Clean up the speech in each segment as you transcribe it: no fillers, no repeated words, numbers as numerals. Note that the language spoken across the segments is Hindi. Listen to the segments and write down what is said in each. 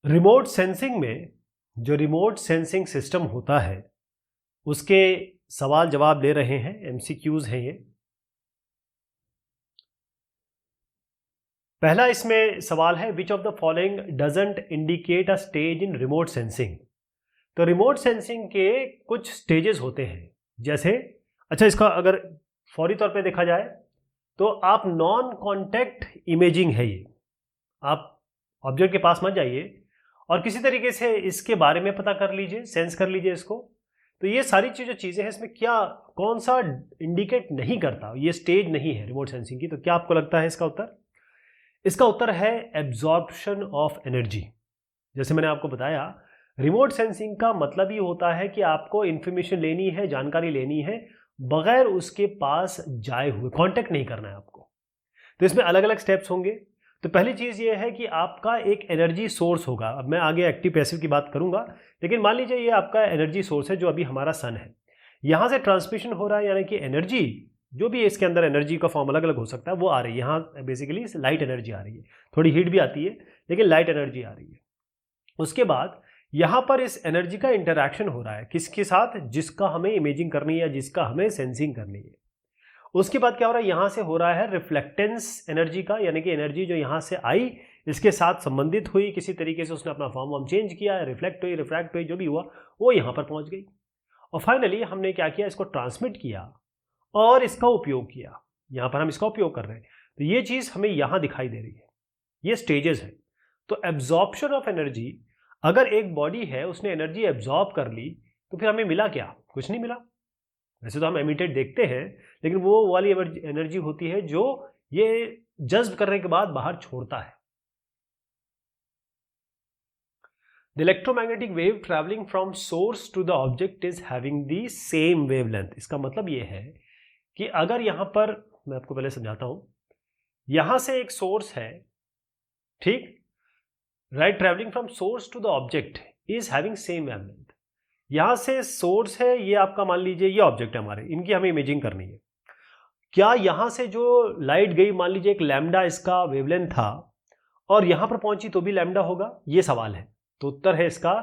रिमोट सेंसिंग में जो रिमोट सेंसिंग सिस्टम होता है उसके सवाल जवाब ले रहे हैं, एमसीक्यूज हैं ये। पहला इसमें सवाल है, विच of the following doesn't indicate a stage in remote sensing. तो रिमोट सेंसिंग के कुछ स्टेजेस होते हैं, जैसे अच्छा इसका अगर फौरी तौर पे देखा जाए तो आप नॉन कॉन्टैक्ट इमेजिंग है ये। आप ऑब्जेक्ट के पास मत जाइए और किसी तरीके से इसके बारे में पता कर लीजिए, सेंस कर लीजिए इसको। तो ये सारी चीज़ें हैं, इसमें क्या कौन सा इंडिकेट नहीं करता, ये स्टेज नहीं है रिमोट सेंसिंग की। तो क्या आपको लगता है इसका उत्तर? इसका उत्तर है एब्जॉर्प्शन ऑफ एनर्जी। जैसे मैंने आपको बताया, रिमोट सेंसिंग का मतलब ये होता है कि आपको इंफॉर्मेशन लेनी है, जानकारी लेनी है, बगैर उसके पास जाए हुए, कांटेक्ट नहीं करना है आपको। तो इसमें अलग अलग स्टेप्स होंगे। तो पहली चीज़ ये है कि आपका एक एनर्जी सोर्स होगा। अब मैं आगे एक्टिव पैसिव की बात करूंगा, लेकिन मान लीजिए ये आपका एनर्जी सोर्स है जो अभी हमारा सन है। यहाँ से ट्रांसमिशन हो रहा है, यानी कि एनर्जी जो भी इसके अंदर एनर्जी का फॉर्म अलग अलग हो सकता है, वो आ रही है। यहाँ बेसिकली लाइट एनर्जी आ रही है, थोड़ी हीट भी आती है लेकिन लाइट एनर्जी आ रही है। उसके बाद यहाँ पर इस एनर्जी का इंटरैक्शन हो रहा है किसके साथ? जिसका हमें इमेजिंग करनी है, जिसका हमें सेंसिंग करनी है। उसके बाद क्या हो रहा है? यहाँ से हो रहा है रिफ्लेक्टेंस एनर्जी का, यानी कि एनर्जी जो यहाँ से आई इसके साथ संबंधित हुई, किसी तरीके से उसने अपना फॉर्म चेंज किया, रिफ्लेक्ट हुई, रिफ्रैक्ट हुई, जो भी हुआ वो यहाँ पर पहुँच गई। और फाइनली हमने क्या किया? इसको ट्रांसमिट किया और इसका उपयोग किया। यहाँ पर हम इसका उपयोग कर रहे हैं, तो ये चीज़ हमें यहाँ दिखाई दे रही है। ये स्टेजेस है। तो एब्जॉर्प्शन ऑफ एनर्जी, अगर एक बॉडी है उसने एनर्जी एब्जॉर्ब कर ली तो फिर हमें मिला क्या? कुछ नहीं मिला। वैसे तो हम एमिटेड देखते हैं, लेकिन वो वाली एनर्जी होती है जो ये जज्ब करने के बाद बाहर छोड़ता है। The electromagnetic wave traveling from source to the object is having the same wavelength. इसका मतलब ये है कि अगर यहां पर, मैं आपको पहले समझाता हूं, यहां से एक सोर्स है, ठीक, right, traveling from source to the object is having same wavelength. यहां से सोर्स है, ये आपका मान लीजिए ये ऑब्जेक्ट है हमारे, इनकी हमें इमेजिंग करनी है। क्या यहां से जो लाइट गई, मान लीजिए एक लैम्डा इसका वेवलेंथ था, और यहां पर पहुंची तो भी लैम्डा होगा? ये सवाल है। तो उत्तर है इसका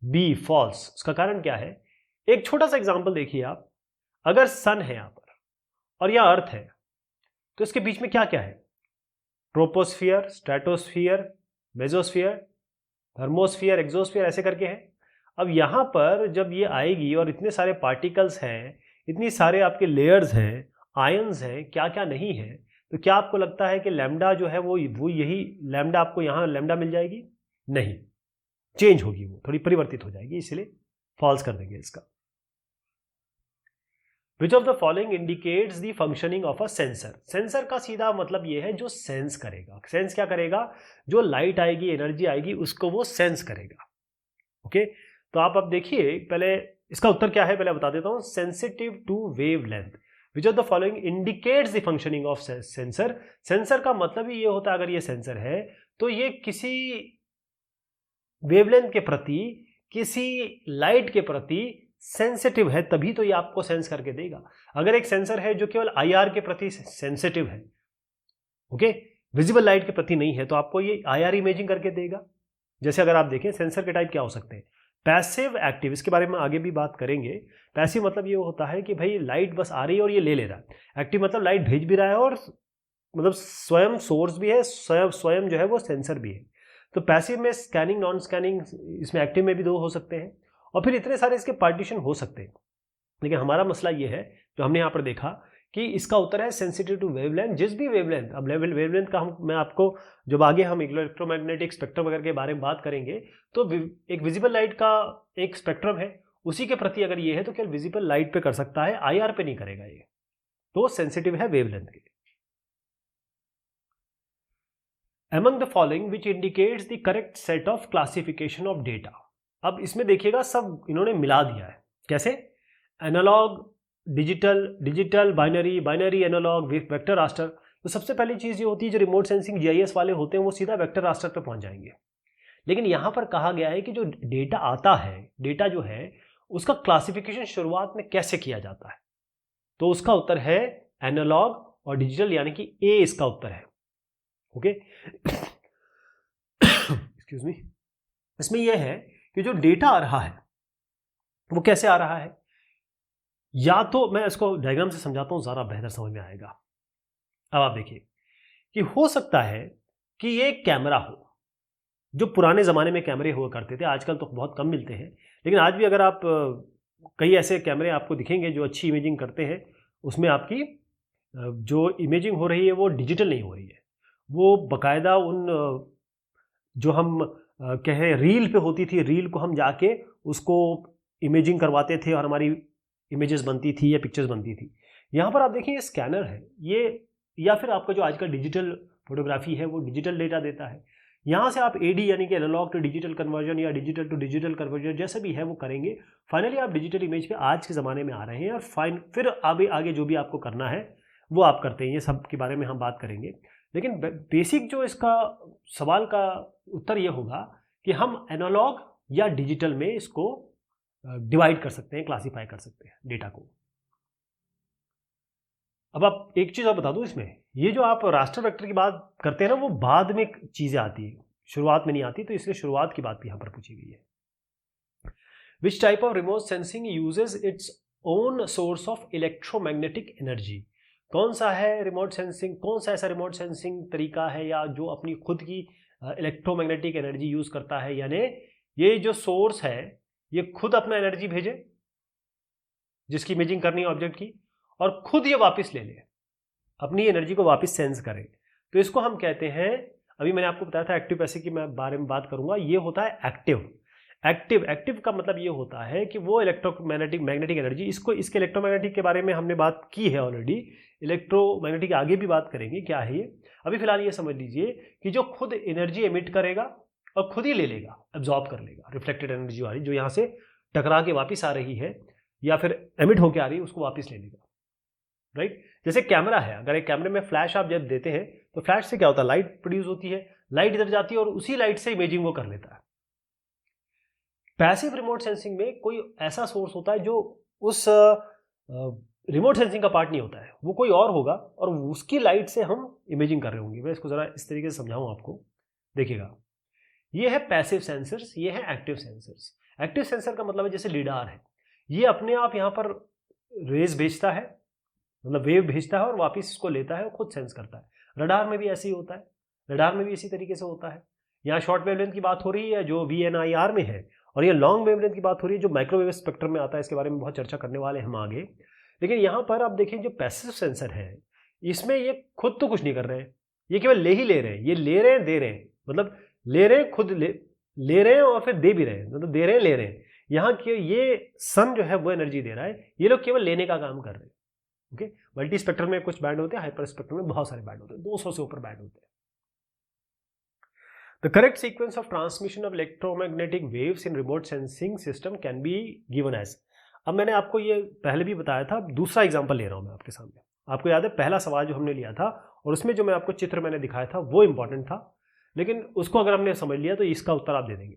बी, फॉल्स। उसका कारण क्या है? एक छोटा सा एग्जांपल देखिए आप। अगर सन है यहां पर और यह अर्थ है, तो इसके बीच में क्या क्या है? ट्रोपोस्फियर, स्ट्रेटोस्फियर, मेजोस्फियर, थर्मोस्फियर, एक्सोस्फियर, ऐसे करके है। अब यहां पर जब ये आएगी और इतने सारे पार्टिकल्स हैं, इतनी सारे आपके लेयर्स हैं, आयंस हैं, क्या क्या नहीं है, तो क्या आपको लगता है कि लैम्डा जो है वो यही लैम्डा आपको यहां लैम्डा मिल जाएगी? नहीं, चेंज होगी, वो थोड़ी परिवर्तित हो जाएगी, इसलिए फॉल्स कर देंगे इसका। विच of the following indicates the functioning of a sensor. Sensor का सीधा मतलब ये है जो सेंस करेगा। सेंस क्या करेगा? जो लाइट आएगी, एनर्जी आएगी, उसको वो सेंस करेगा। ओके, तो आप अब देखिए, पहले इसका उत्तर क्या है पहले बता देता हूं। Sensitive to wavelength. Which of the following indicates the functioning of sensor. Sensor का मतलब ही ये होता है, अगर ये सेंसर है तो ये किसी वेवलेंथ के प्रति, किसी लाइट के प्रति सेंसिटिव है, तभी तो ये आपको सेंस करके देगा। अगर एक सेंसर है जो केवल आईआर के प्रति सेंसिटिव है, ओके, विजिबल लाइट के प्रति नहीं है, तो आपको ये आईआर इमेजिंग करके देगा। जैसे अगर आप देखें, सेंसर के टाइप क्या हो सकते हैं? पैसिव, एक्टिव, इसके बारे में आगे भी बात करेंगे। पैसिव मतलब ये होता है कि भाई लाइट बस आ रही है और ये ले रहा है। एक्टिव मतलब लाइट भेज भी रहा है और मतलब स्वयं सोर्स भी है, स्वयं जो है वो सेंसर भी है। तो पैसिव में स्कैनिंग, नॉन स्कैनिंग, इसमें एक्टिव में भी दो हो सकते हैं, और फिर इतने सारे इसके पार्टीशन हो सकते हैं। लेकिन हमारा मसला ये है, जो हमने यहाँ पर देखा, कि इसका उत्तर है सेंसिटिव टू वेवलेंथ। जिस भी वेवलेंथ, अब वेवलेंथ का मैं आपको जब आगे हम इलेक्ट्रोमैग्नेटिक स्पेक्ट्रम वगैरह के बारे में बात करेंगे, तो एक विजिबल लाइट का एक स्पेक्ट्रम है, उसी के प्रति अगर ये है तो केवल विजिबल लाइट पे कर सकता है, आईआर पे नहीं करेगा ये, तो सेंसिटिव है वेवलेंथ के। Among the following which indicates the correct set of classification of data। अब इसमें देखिएगा सब इन्होंने मिला दिया है। कैसे? Analogue, digital, digital binary, binary analogue, vector raster. तो सबसे पहली चीज़ ये होती है, जो रिमोट सेंसिंग जीआईएस वाले होते हैं वो सीधा वेक्टर रास्टर पे पहुंच जाएंगे। लेकिन यहाँ पर कहा गया है कि जो डेटा आता है, डेटा जो है उसका क्लासिफिकेशन शुरुआत में कैसे किया जाता है, तो उसका उत्तर है एनालॉग और डिजिटल, यानी कि ए इसका उत्तर है। Okay, excuse me. इसमें यह है कि जो डेटा आ रहा है वो कैसे आ रहा है, या तो मैं इसको डायग्राम से समझाता हूं, ज़्यादा बेहतर समझ में आएगा। अब आप देखिए कि हो सकता है कि ये एक कैमरा हो, जो पुराने ज़माने में कैमरे हुआ करते थे, आजकल तो बहुत कम मिलते हैं, लेकिन आज भी अगर आप कई ऐसे कैमरे आपको दिखेंगे जो अच्छी इमेजिंग करते हैं, उसमें आपकी जो इमेजिंग हो रही है वो डिजिटल नहीं हो रही है, वो बाकायदा उन जो हम कहें रील पे होती थी, रील को हम जाके उसको इमेजिंग करवाते थे और हमारी इमेजेस बनती थी या पिक्चर्स बनती थी। यहाँ पर आप देखिए ये स्कैनर है, ये या फिर आपका जो आज का डिजिटल फोटोग्राफी है वो डिजिटल डेटा देता है। यहाँ से आप एडी यानी कि एनालॉग टू डिजिटल कन्वर्जन या डिजिटल टू डिजिटल कन्वर्जन जैसे भी है वो करेंगे, फाइनली आप डिजिटल इमेज पे आज के ज़माने में आ रहे हैं, और फिर आगे आगे जो भी आपको करना है वो आप करते हैं। ये सब के बारे में हम बात करेंगे, लेकिन बेसिक जो इसका सवाल का उत्तर ये होगा कि हम एनालॉग या डिजिटल में इसको डिवाइड कर सकते हैं, क्लासीफाई कर सकते हैं डेटा को। अब आप एक चीज़ और बता दूं, इसमें ये जो आप रास्टर वेक्टर की बात करते हैं ना, वो बाद में चीज़ें आती है, शुरुआत में नहीं आती, तो इसलिए शुरुआत की बात भी यहाँ पर पूछी गई है। Which type of remote sensing usage its own source of electromagnetic energy. कौन सा है रिमोट सेंसिंग, कौन सा ऐसा रिमोट सेंसिंग तरीका है या जो अपनी खुद की इलेक्ट्रोमैग्नेटिक एनर्जी यूज़ करता है, यानी ये जो सोर्स है ये खुद अपना एनर्जी भेजे जिसकी इमेजिंग करनी है ऑब्जेक्ट की, और खुद ये वापस ले ले, अपनी एनर्जी को वापस सेंस करे। तो इसको हम कहते हैं, अभी मैंने आपको बताया था एक्टिव पैसिव की मैं बारे में बात करूंगा, ये होता है एक्टिव। एक्टिव का मतलब ये होता है कि वो मैग्नेटिक एनर्जी, इसके इलेक्ट्रोमैग्नेटिक के बारे में हमने बात की है ऑलरेडी, इलेक्ट्रोमैग्नेटिक आगे भी बात करेंगे क्या है ये। अभी फिलहाल ये समझ लीजिए कि जो खुद एनर्जी एमिट करेगा और खुद ही ले लेगा, एब्जॉर्ब कर लेगा, रिफ्लेक्टेड एनर्जी वाली जो यहाँ से टकरा के वापस आ रही है या फिर एमिट होके आ रही है उसको वापस ले लेगा, राइट। जैसे कैमरा है, अगर एक कैमरे में फ्लैश आप जब देते हैं तो फ्लैश से क्या होता है, लाइट प्रोड्यूस होती है, लाइट इधर जाती है और उसी लाइट से इमेजिंग वो कर लेता है। पैसिव रिमोट सेंसिंग में कोई ऐसा सोर्स होता है जो उस रिमोट सेंसिंग का पार्ट नहीं होता है, वो कोई और होगा और उसकी लाइट से हम इमेजिंग कर रहे होंगे। मैं इसको ज़रा इस तरीके से समझाऊं आपको, देखिएगा। ये है पैसिव सेंसर्स, ये है एक्टिव सेंसर्स। एक्टिव सेंसर का मतलब है जैसे लीडार है, ये अपने आप यहाँ पर रेज भेजता है, मतलब वेव भेजता है और वापस इसको लेता है और खुद सेंस करता है। रडार में भी ऐसे ही होता है, रडार में भी इसी तरीके से होता है। यहाँ शॉर्ट वेवलेंथ की बात हो रही है जो VNIR में है, और ये लॉन्ग वेवलेंथ की बात हो रही है जो माइक्रोवेव स्पेक्ट्रम में आता है, इसके बारे में बहुत चर्चा करने वाले हम आगे। लेकिन यहाँ पर आप देखें जो पैसिव सेंसर है इसमें ये खुद तो कुछ नहीं कर रहे हैं, ये केवल ले ही ले रहे हैं, ये ले रहे हैं दे रहे हैं, मतलब ले रहे हैं खुद ले रहे हैं और फिर दे भी रहे हैं, मतलब दे रहे हैं ले रहे हैं। यहाँ के ये सन जो है वो एनर्जी दे रहा है, ये लोग केवल लेने का काम कर रहे हैं। ओके, मल्टी स्पेक्ट्रम में कुछ बैंड होते हैं, हाइपर स्पेक्ट्रम में बहुत सारे बैंड होते हैं, 200 से ऊपर बैंड होते हैं। The correct sequence of transmission of electromagnetic waves in remote sensing system can be given as. अब मैंने आपको ये पहले भी बताया था, दूसरा एग्जांपल ले रहा हूं मैं आपके सामने। आपको याद है पहला सवाल जो हमने लिया था और उसमें जो मैं आपको चित्र मैंने दिखाया था वो इंपॉर्टेंट था, लेकिन उसको अगर हमने समझ लिया तो इसका उत्तर आप दे देंगे।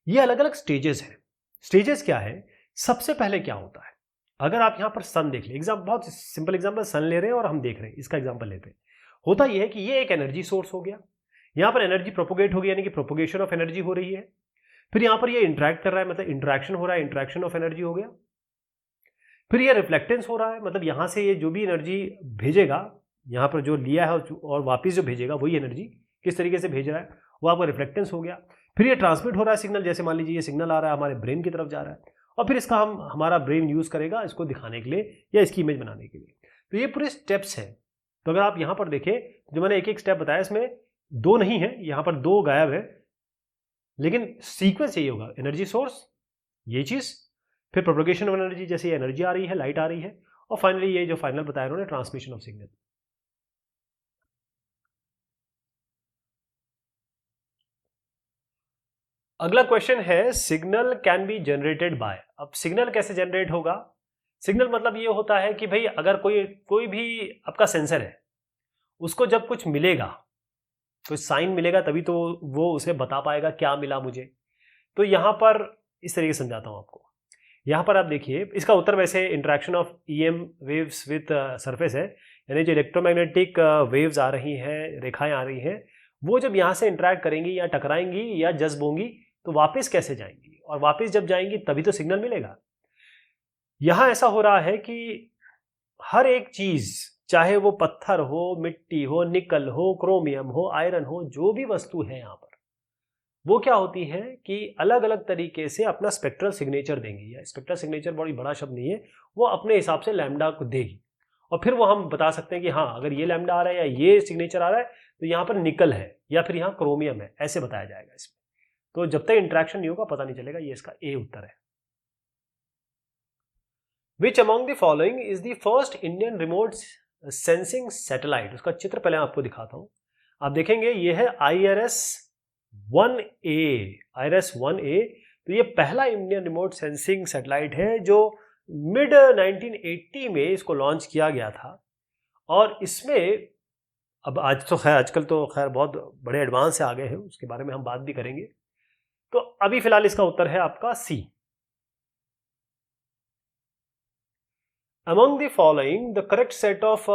ये अलग अलग स्टेजेस हैं। स्टेजेस क्या है, सबसे पहले क्या होता है, अगर आप यहाँ पर सन देख ले, बहुत सिंपल एग्जांपल, सन ले रहे हैं और हम देख रहे हैं, इसका एग्जांपल लेते हैं। होता यह है कि ये एक एनर्जी सोर्स हो गया, यहाँ पर एनर्जी प्रोपोगेट हो गया, यानी कि प्रोपोगेशन ऑफ एनर्जी हो रही है। फिर यहाँ पर ये इंटरेक्ट कर रहा है, मतलब इंटरेक्शन हो रहा है, इंटरेक्शन ऑफ एनर्जी हो गया। फिर ये रिफ्लेक्टेंस हो रहा है, मतलब यहाँ से ये जो भी एनर्जी भेजेगा, यहाँ पर जो लिया है और वापिस जो भेजेगा वही एनर्जी किस तरीके से भेज रहा है वो आपका रिफ्लेक्टेंस हो गया। फिर ये ट्रांसमिट हो रहा है सिग्नल, जैसे मान लीजिए ये सिग्नल आ रहा है हमारे ब्रेन की तरफ जा रहा है, और फिर इसका हमारा ब्रेन यूज़ करेगा इसको दिखाने के लिए या इसकी इमेज बनाने के लिए। तो ये पूरे स्टेप्स हैं। तो अगर आप यहाँ पर देखें, जो मैंने एक एक स्टेप बताया इसमें दो नहीं है, यहाँ पर दो गायब है, लेकिन सीक्वेंस यही होगा, एनर्जी सोर्स ये चीज़, फिर प्रोपोगेशन ऑफ एनर्जी, जैसे ये एनर्जी आ रही है, लाइट आ रही है, और फाइनली ये जो फाइनल बताया उन्होंने ट्रांसमिशन ऑफ सिग्नल। अगला क्वेश्चन है signal can be generated by. अब सिग्नल कैसे जनरेट होगा, सिग्नल मतलब ये होता है कि भाई अगर कोई भी आपका सेंसर है, उसको जब कुछ मिलेगा, कुछ साइन मिलेगा, तभी तो वो उसे बता पाएगा क्या मिला मुझे। तो यहाँ पर इस तरीके से समझाता हूँ आपको। यहाँ पर आप देखिए, इसका उत्तर वैसे interaction of EM waves with surface है, यानी जो इलेक्ट्रोमैग्नेटिक वेव्स आ रही हैं, रेखाएं आ रही हैं, वो जब यहाँ से इंटरेक्ट करेंगी या टकराएंगी या जज्ब होंगी तो वापस कैसे जाएंगी, और वापस जब जाएंगी तभी तो सिग्नल मिलेगा। यहां ऐसा हो रहा है कि हर एक चीज, चाहे वो पत्थर हो, मिट्टी हो, निकल हो, क्रोमियम हो, आयरन हो, जो भी वस्तु है यहां पर, वो क्या होती है कि अलग अलग तरीके से अपना स्पेक्ट्रल सिग्नेचर देंगी। या स्पेक्ट्रल सिग्नेचर बड़ी बड़ा शब्द नहीं है, वो अपने हिसाब से लैम्डा को देगी, और फिर वो हम बता सकते हैं कि हाँ अगर ये लैम्डा आ रहा है या ये सिग्नेचर आ रहा है तो यहाँ पर निकल है या फिर यहाँ क्रोमियम है, ऐसे बताया जाएगा इसमें। तो जब तक इंटरेक्शन नहीं होगा पता नहीं चलेगा। ये इसका ए उत्तर है। Which among the following is the first Indian remote sensing satellite. उसका चित्र पहले आपको दिखाता हूं। आप देखेंगे ये है IRS-1A। IRS-1A, तो ये पहला इंडियन रिमोट सेंसिंग सैटेलाइट है जो मिड 1980 में इसको लॉन्च किया गया था। और इसमें अब आजकल तो खैर बहुत बड़े एडवांस से आ गए हैं, उसके बारे में हम बात भी करेंगे। तो अभी फिलहाल इसका उत्तर है आपका सी। Among the following, the correct set of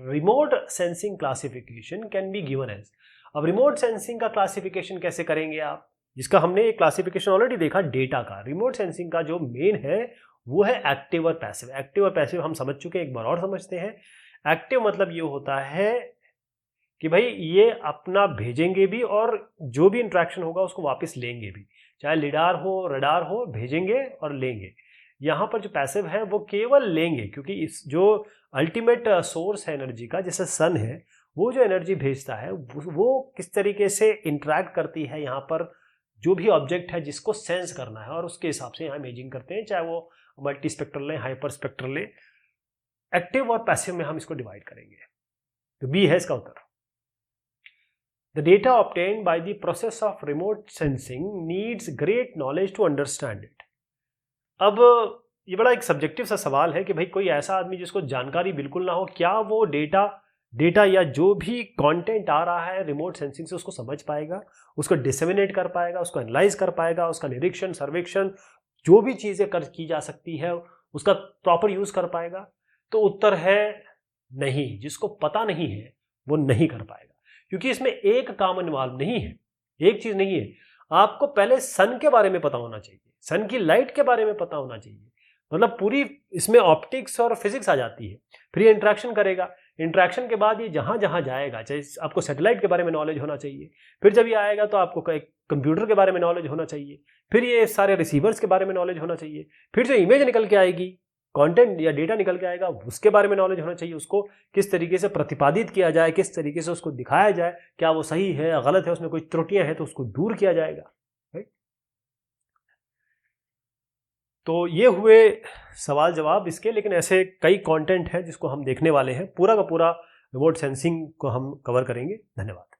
remote sensing classification can be given as। अब रिमोट सेंसिंग का क्लासिफिकेशन कैसे करेंगे आप, जिसका हमने एक क्लासिफिकेशन ऑलरेडी देखा डेटा का। रिमोट सेंसिंग का जो मेन है वो है एक्टिव और पैसिव। एक्टिव और पैसिव हम समझ चुके हैं, एक बार और समझते हैं। एक्टिव मतलब ये होता है कि भाई ये अपना भेजेंगे भी और जो भी इंट्रैक्शन होगा उसको वापस लेंगे भी, चाहे लिडार हो रडार हो, भेजेंगे और लेंगे। यहाँ पर जो पैसिव है वो केवल लेंगे, क्योंकि इस जो अल्टीमेट सोर्स है एनर्जी का, जैसे सन है, वो जो एनर्जी भेजता है वो किस तरीके से इंटरैक्ट करती है यहाँ पर जो भी ऑब्जेक्ट है जिसको सेंस करना है, और उसके हिसाब से यहाँ इमेजिंग करते हैं, चाहे वो मल्टी स्पेक्ट्रल लें, हाइपर स्पेक्ट्रल लें। एक्टिव और पैसिव में हम इसको डिवाइड करेंगे। तो बी है इसका उत्तर। The data obtained by the process of remote sensing needs great knowledge to understand it। अब ये बड़ा एक सब्जेक्टिव सा सवाल है कि भाई कोई ऐसा आदमी जिसको जानकारी बिल्कुल ना हो, क्या वो डेटा या जो भी कंटेंट आ रहा है रिमोट सेंसिंग से उसको समझ पाएगा, उसको डिसेमिनेट कर पाएगा, उसको एनालाइज कर पाएगा, उसका निरीक्षण सर्वेक्षण जो भी चीज़ें की जा सकती है उसका प्रॉपर यूज कर पाएगा? तो उत्तर है नहीं। जिसको पता नहीं है वो नहीं कर पाएगा, क्योंकि इसमें एक काम इन्वॉल्व नहीं है, एक चीज नहीं है। आपको पहले सन के बारे में पता होना चाहिए, सन की लाइट के बारे में पता होना चाहिए, मतलब पूरी इसमें ऑप्टिक्स और फिजिक्स आ जाती है। फिर ये इंट्रैक्शन करेगा, इंट्रैक्शन के बाद ये जहां जहां जाएगा, चाहे आपको सैटेलाइट के बारे में नॉलेज होना चाहिए, फिर जब ये आएगा तो आपको कंप्यूटर के बारे में नॉलेज होना चाहिए, फिर ये सारे रिसीवर्स के बारे में नॉलेज होना चाहिए, फिर जो इमेज निकल के आएगी, कंटेंट या डेटा निकल के आएगा, उसके बारे में नॉलेज होना चाहिए, उसको किस तरीके से प्रतिपादित किया जाए, किस तरीके से उसको दिखाया जाए, क्या वो सही है या गलत है, उसमें कोई त्रुटियां हैं तो उसको दूर किया जाएगा। राइट। तो ये हुए सवाल जवाब इसके, लेकिन ऐसे कई कंटेंट है जिसको हम देखने वाले हैं। पूरा का पूरा रिमोट सेंसिंग को हम कवर करेंगे। धन्यवाद।